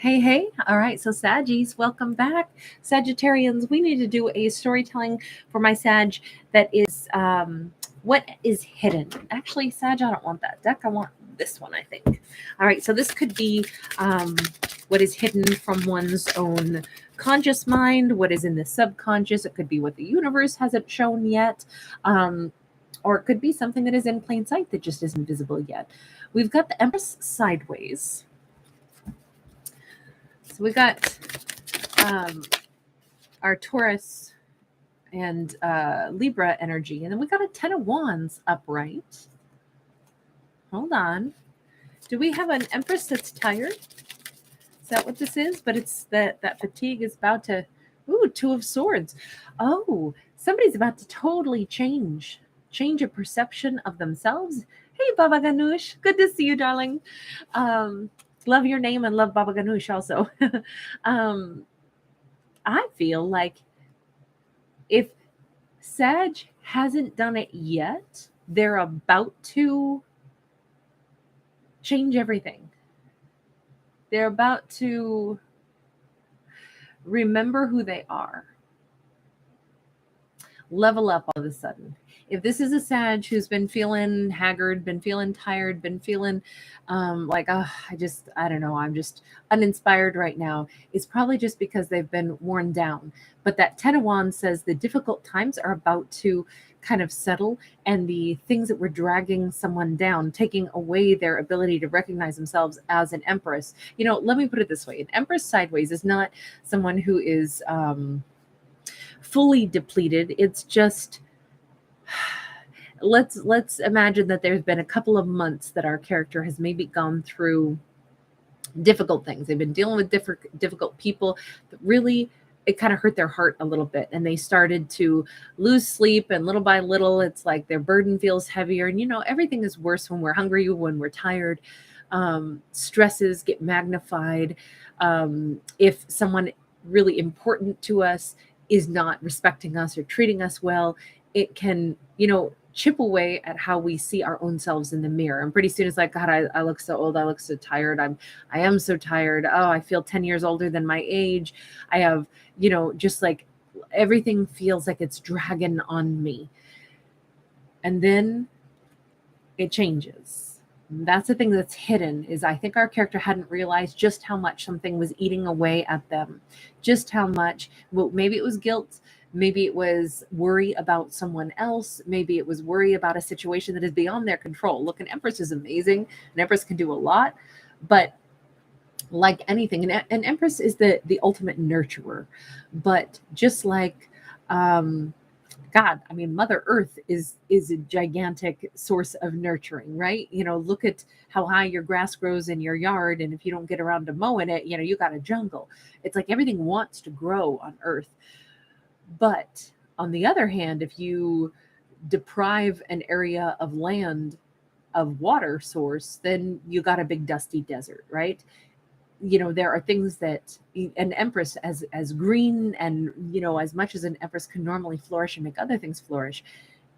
Hey. All right. So, Saggies, welcome back. Sagittarians, we need to do a storytelling for my Sag that is what is hidden. Actually, Sag, I don't want that deck. I want this one, I think. All right. So, this could be what is hidden from one's own conscious mind, what is in the subconscious. It could be what the universe hasn't shown yet. Or it could be something that is in plain sight that just isn't visible yet. We've got the Empress sideways. So we got our Taurus and Libra energy. And then we got a 10 of Wands upright. Hold on. Do we have an Empress that's tired? Is that what this is? But it's that fatigue is about to... Ooh, 2 of Swords. Oh, somebody's about to totally change a perception of themselves. Hey, Baba Ganoush. Good to see you, darling. Love your name and love Baba Ganoush also. I feel like if Sag hasn't done it yet, they're about to change everything. They're about to remember who they are. Level up all of a sudden. If this is a Sag who's been feeling haggard, been feeling tired, been feeling like, I don't know, I'm just uninspired right now, it's probably just because they've been worn down. But that 10 of Wands says the difficult times are about to kind of settle, and the things that were dragging someone down, taking away their ability to recognize themselves as an Empress. Let me put it this way. An Empress sideways is not someone who is fully depleted. It's just... Let's imagine that there's been a couple of months that our character has maybe gone through difficult things. They've been dealing with difficult people that really, it kind of hurt their heart a little bit, and they started to lose sleep, and little by little it's like their burden feels heavier. And everything is worse when we're hungry, when we're tired. Stresses get magnified. If someone really important to us is not respecting us or treating us well, it can, chip away at how we see our own selves in the mirror. And pretty soon it's like, God, I look so old. I look so tired. I am so tired. Oh, I feel 10 years older than my age. I have, just like everything feels like it's dragging on me. And then it changes. And that's the thing that's hidden, is I think our character hadn't realized just how much something was eating away at them, just how much. Well, maybe it was guilt. Maybe it was worry about someone else. Maybe it was worry about a situation that is beyond their control. Look, an Empress is amazing. An Empress can do a lot. But like anything, an Empress is the ultimate nurturer. But just like God, Mother Earth is a gigantic source of nurturing, right? Look at how high your grass grows in your yard. And if you don't get around to mowing it, you got a jungle. It's like everything wants to grow on Earth. But on the other hand, if you deprive an area of land of water source, then you got a big dusty desert, right? There are things that an Empress, as green and, as much as an Empress can normally flourish and make other things flourish,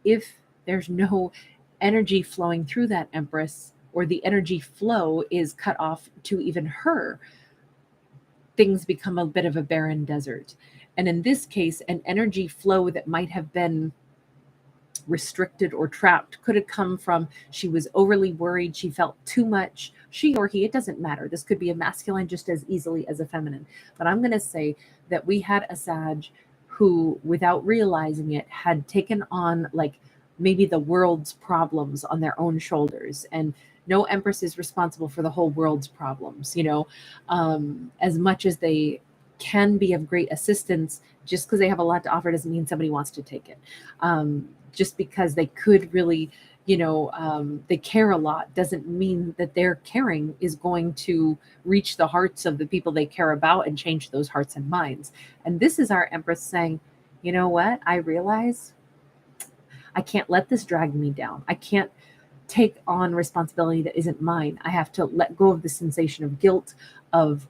if there's no energy flowing through that Empress, or the energy flow is cut off to even her, things become a bit of a barren desert. And in this case, an energy flow that might have been restricted or trapped could have come from she was overly worried, she felt too much, she or he, it doesn't matter. This could be a masculine just as easily as a feminine. But I'm going to say that we had a Sag who, without realizing it, had taken on like maybe the world's problems on their own shoulders. And no Empress is responsible for the whole world's problems. As much as they can be of great assistance, just because they have a lot to offer doesn't mean somebody wants to take it. Just because they could really, they care a lot doesn't mean that their caring is going to reach the hearts of the people they care about and change those hearts and minds. And this is our Empress saying, you know what? I realize I can't let this drag me down. I can't take on responsibility that isn't mine. I have to let go of the sensation of guilt, of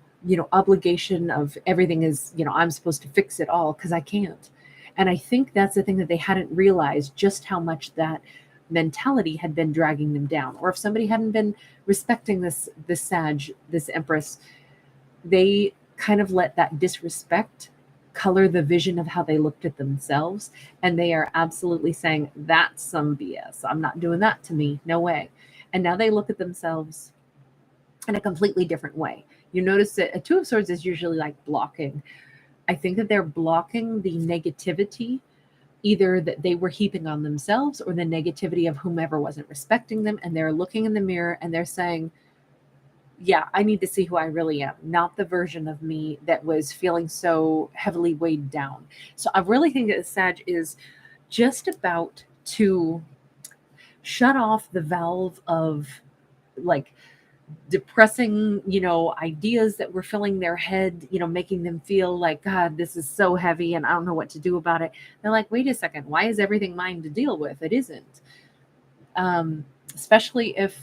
obligation, of everything is, I'm supposed to fix it all, because I can't. And I think that's the thing that they hadn't realized, just how much that mentality had been dragging them down. Or if somebody hadn't been respecting this Sag, this Empress, they kind of let that disrespect color the vision of how they looked at themselves. And they are absolutely saying, that's some BS. I'm not doing that to me. No way. And now they look at themselves in a completely different way. You notice that a Two of Swords is usually like blocking. I think that they're blocking the negativity, either that they were heaping on themselves or the negativity of whomever wasn't respecting them. And they're looking in the mirror and they're saying, yeah, I need to see who I really am, not the version of me that was feeling so heavily weighed down. So I really think that Sag is just about to shut off the valve of like depressing, ideas that were filling their head, making them feel like, God, this is so heavy and I don't know what to do about it. They're like, wait a second, why is everything mine to deal with? It isn't. Especially if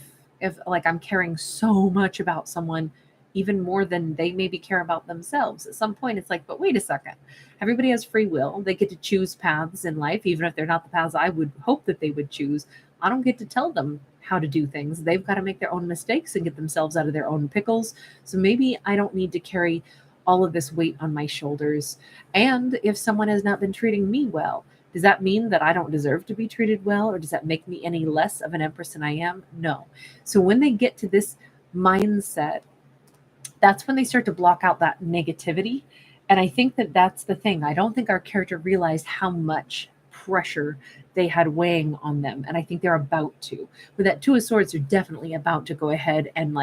like I'm caring so much about someone, even more than they maybe care about themselves. At some point, it's like, but wait a second. Everybody has free will. They get to choose paths in life, even if they're not the paths I would hope that they would choose. I don't get to tell them how to do things. They've got to make their own mistakes and get themselves out of their own pickles. So maybe I don't need to carry all of this weight on my shoulders. And if someone has not been treating me well, does that mean that I don't deserve to be treated well? Or does that make me any less of an empress than I am? No. So when they get to this mindset, that's when they start to block out that negativity. And I think that that's the thing. I don't think our character realized how much pressure they had weighing on them. And I think they're about to. With that Two of Swords, they're definitely about to go ahead and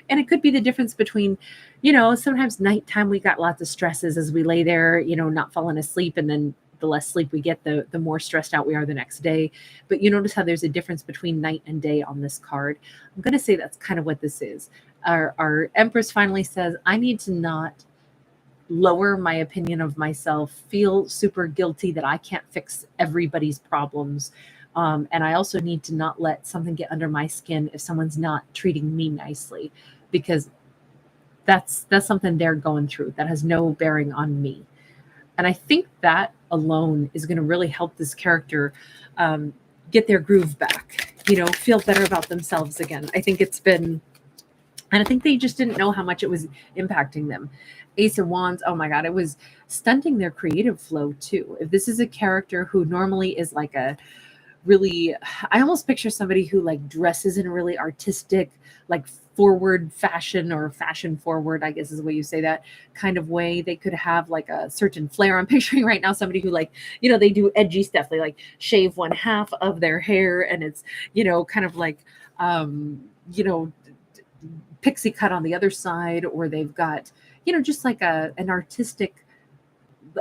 and it could be the difference between, sometimes nighttime we got lots of stresses as we lay there, not falling asleep, and then the less sleep we get, the more stressed out we are the next day. But you notice how there's a difference between night and day on this card. I'm going to say that's kind of what this is. Our Empress finally says, I need to not lower my opinion of myself, feel super guilty that I can't fix everybody's problems. And I also need to not let something get under my skin if someone's not treating me nicely, because that's something they're going through that has no bearing on me. And I think that alone is going to really help this character get their groove back, feel better about themselves again. I think it's been, and I think they just didn't know how much it was impacting them. Ace of Wands, oh my God, it was stunting their creative flow too. If this is a character who normally is like a really, I almost picture somebody who like dresses in a really artistic, like forward fashion or fashion forward, I guess is the way you say that kind of way. They could have like a certain flair. I'm picturing right now somebody who like, they do edgy stuff. They like shave one half of their hair and it's, kind of like, pixie cut on the other side, or they've got, just like an artistic,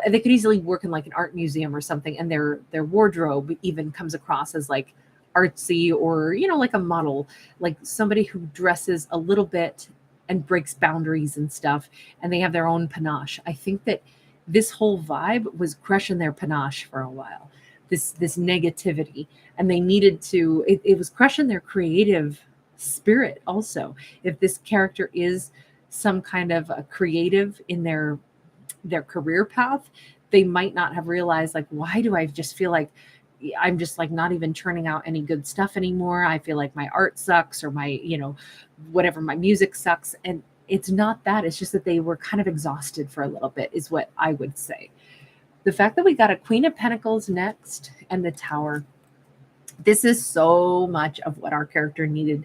they could easily work in like an art museum or something, and their wardrobe even comes across as like artsy, or like a model, like somebody who dresses a little bit and breaks boundaries and stuff, and they have their own panache. I think that this whole vibe was crushing their panache for a while, this negativity, and they needed to, it was crushing their creative spirit also. If this character is some kind of a creative in their career path, they might not have realized, like, why do I just feel like I'm just like not even churning out any good stuff anymore? I feel like my art sucks, or my, whatever, my music sucks. And it's not that. It's just that they were kind of exhausted for a little bit, is what I would say. The fact that we got a Queen of Pentacles next and the Tower, this is so much of what our character needed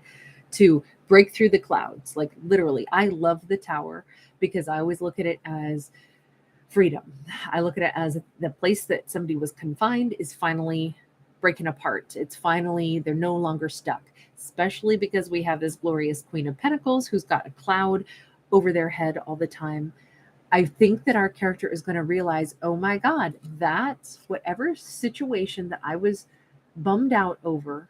to break through the clouds. Like literally, I love the Tower because I always look at it as freedom. I look at it as the place that somebody was confined is finally breaking apart. It's finally, they're no longer stuck, especially because we have this glorious Queen of Pentacles who's got a cloud over their head all the time. I think that our character is going to realize, oh my God, that's whatever situation that I was bummed out over.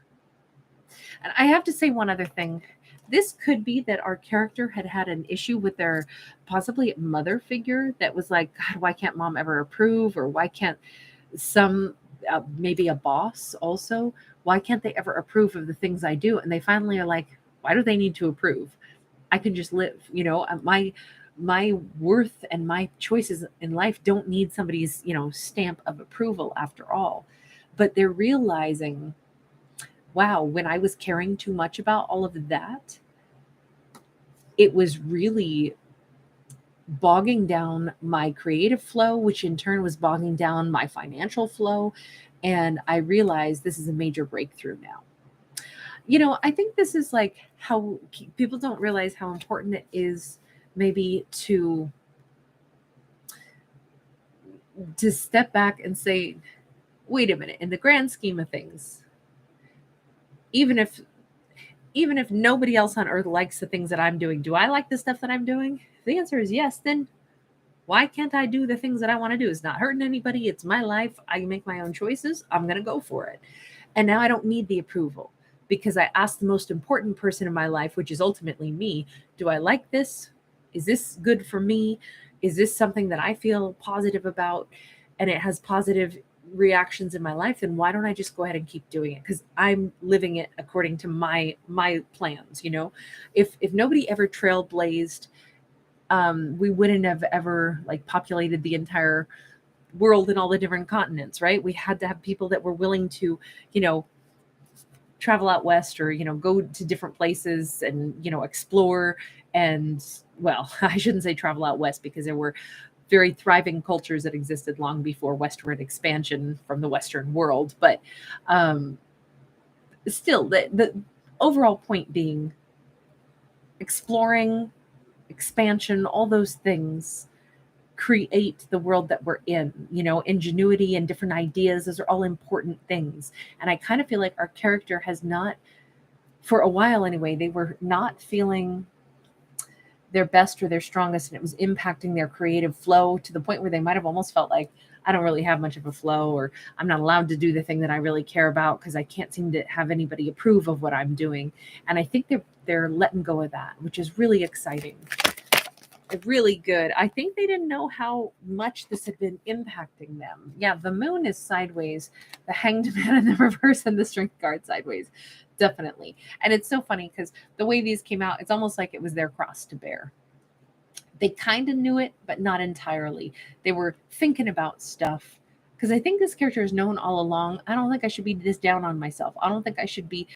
And I have to say one other thing. This could be that our character had an issue with their possibly mother figure that was like, God, why can't mom ever approve? Or why can't some, maybe a boss also, why can't they ever approve of the things I do? And they finally are like, why do they need to approve? I can just live, my worth and my choices in life don't need somebody's, stamp of approval after all. But they're realizing, wow, when I was caring too much about all of that, it was really bogging down my creative flow, which in turn was bogging down my financial flow. And I realized this is a major breakthrough now. I think this is like how people don't realize how important it is maybe to step back and say, wait a minute, in the grand scheme of things, even if nobody else on earth likes the things that I'm doing, do I like the stuff that I'm doing? If the answer is yes, then why can't I do the things that I want to do? It's not hurting anybody. It's my life. I make my own choices. I'm going to go for it. And now I don't need the approval because I asked the most important person in my life, which is ultimately me, do I like this? Is this good for me? Is this something that I feel positive about? And it has positive reactions in my life, then why don't I just go ahead and keep doing it? Because I'm living it according to my plans. If nobody ever trailblazed, we wouldn't have ever like populated the entire world and all the different continents, right? We had to have people that were willing to, travel out west or, go to different places and, explore. And well, I shouldn't say travel out west because there were very thriving cultures that existed long before westward expansion from the Western world. But still, the overall point being exploring, expansion, all those things create the world that we're in. Ingenuity and different ideas, those are all important things. And I kind of feel like our character has not, for a while anyway, they were not feeling their best or their strongest, and it was impacting their creative flow to the point where they might have almost felt like, I don't really have much of a flow, or I'm not allowed to do the thing that I really care about because I can't seem to have anybody approve of what I'm doing. And I think they're letting go of that, which is really exciting. Really good. I think they didn't know how much this had been impacting them. Yeah, the moon is sideways, the hanged man in the reverse, and the strength card sideways. Definitely. And it's so funny because the way these came out, it's almost like it was their cross to bear. They kind of knew it, but not entirely. They were thinking about stuff. Because I think this character has known all along, I don't think I should be this down on myself. I don't think I should be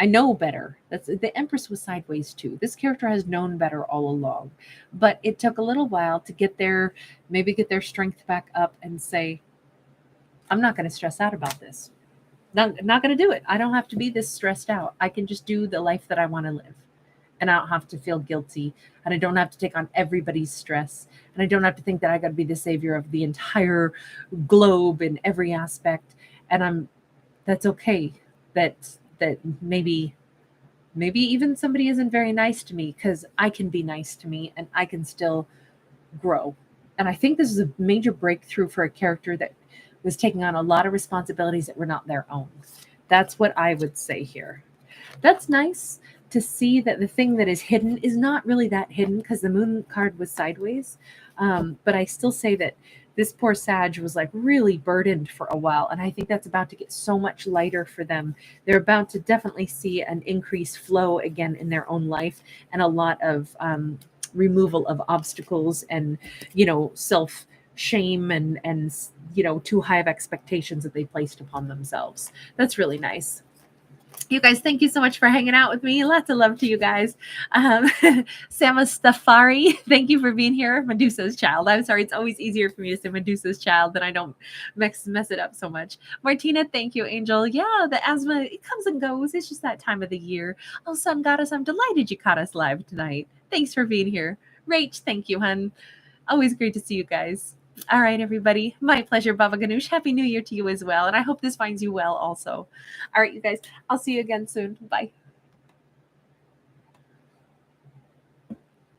I know better. That's the Empress was sideways too. This character has known better all along, but it took a little while to get their strength back up and say, I'm not going to stress out about this. Not going to do it. I don't have to be this stressed out. I can just do the life that I want to live. And I don't have to feel guilty. And I don't have to take on everybody's stress. And I don't have to think that I got to be the savior of the entire globe in every aspect. And that's okay. That maybe even somebody isn't very nice to me, because I can be nice to me and I can still grow. And I think this is a major breakthrough for a character that was taking on a lot of responsibilities that were not their own. That's what I would say here. That's nice to see that the thing that is hidden is not really that hidden, because the moon card was sideways. But I still say that this poor Sag was like really burdened for a while. And I think that's about to get so much lighter for them. They're about to definitely see an increased flow again in their own life, and a lot of removal of obstacles and, self shame and too high of expectations that they placed upon themselves. That's really nice. You guys, thank you so much for hanging out with me. Lots of love to you guys. Sama Stafari, thank you for being here. Medusa's child. I'm sorry, it's always easier for me to say Medusa's child, than I don't mess it up so much. Martina, thank you, Angel. Yeah, the asthma, it comes and goes. It's just that time of the year. Oh, Sun Goddess, I'm delighted you caught us live tonight. Thanks for being here. Rach, thank you, hun. Always great to see you guys. All right, everybody. My pleasure, Baba Ganoush. Happy New Year to you as well. And I hope this finds you well also. All right, you guys. I'll see you again soon. Bye.